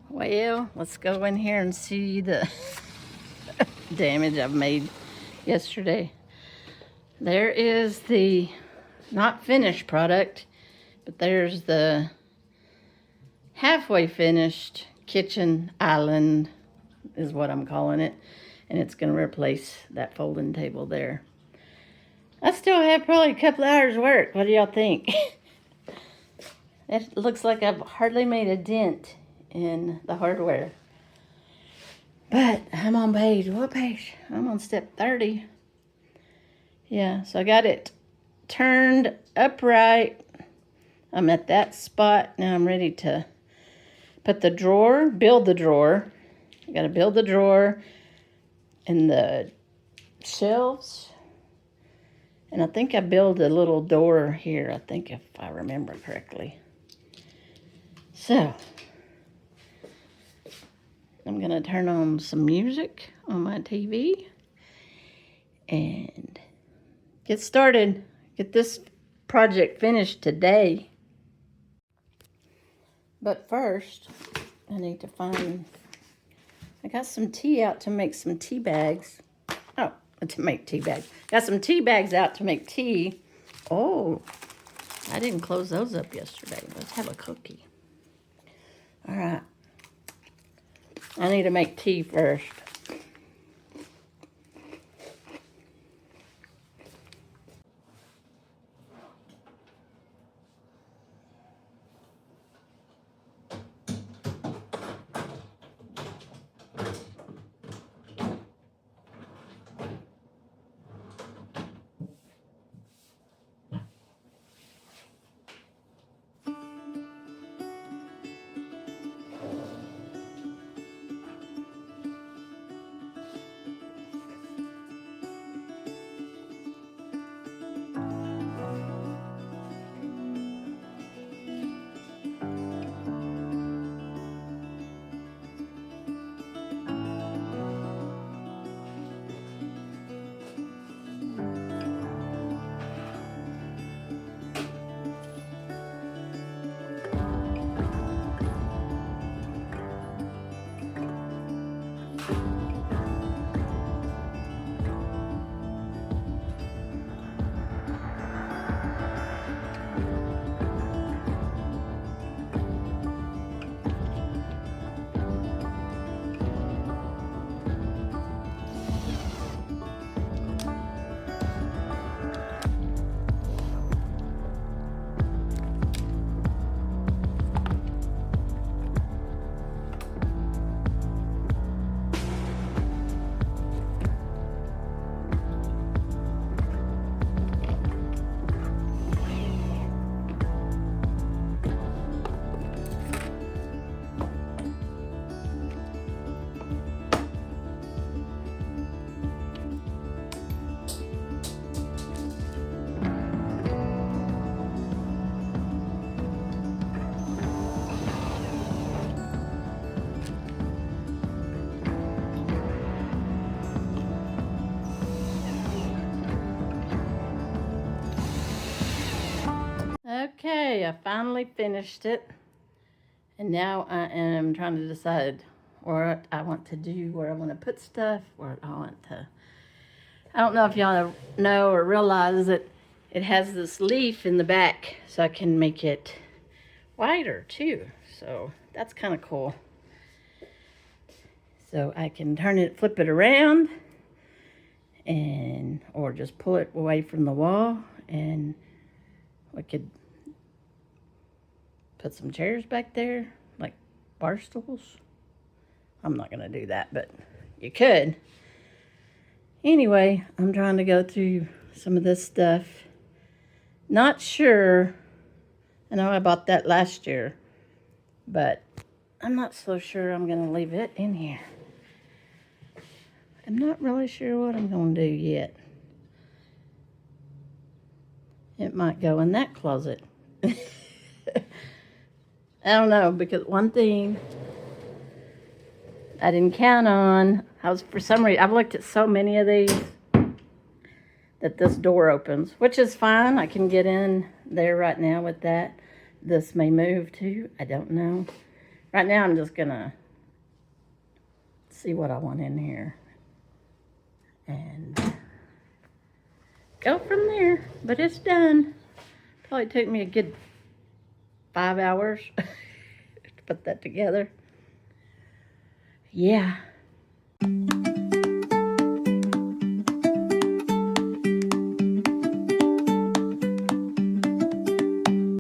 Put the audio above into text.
Well, let's go in here and see the damage I've made yesterday. There is the not finished product, but there's the halfway finished kitchen island is what I'm calling it, and it's going to replace that folding table there. I still have probably a couple hours work. What do y'all think? It looks like I've hardly made a dent in the hardware. But I'm on page, what page? I'm on step 30. Yeah, so I got it turned upright. I'm at that spot. Now I'm ready to put the drawer, build the drawer. I got to build the drawer and the shelves. And I think I built a little door here, I think, if I remember correctly. So, I'm going to turn on some music on my TV and get started. Get this project finished today. But first, I need to find... I got some tea out to make some tea bags. Oh, to make tea bags. Got some tea bags out to make tea. Oh, I didn't close those up yesterday. Let's have a cookie. All right. I need to make tea first. Okay, I finally finished it. And now I am trying to decide what I want to do, where I want to put stuff, where I want to... I don't know if y'all know or realize that it has this leaf in the back, so I can make it wider too. So that's kind of cool. So I can turn it, flip it around, and or just pull it away from the wall, and we could put some chairs back there, like bar stools. I'm not gonna do that, but you could. Anyway, I'm trying to go through some of this stuff. Not sure. I know I bought that last year, but I'm not so sure I'm gonna leave it in here. I'm not really sure what I'm gonna do yet. It might go in that closet. I don't know, because one thing I didn't count on, for some reason, I've looked at so many of these that this door opens, which is fine. I can get in there right now with that. This may move too, I don't know. Right now I'm just gonna see what I want in here and go from there. But it's done. Probably took me a good 5 hours to put that together. Yeah.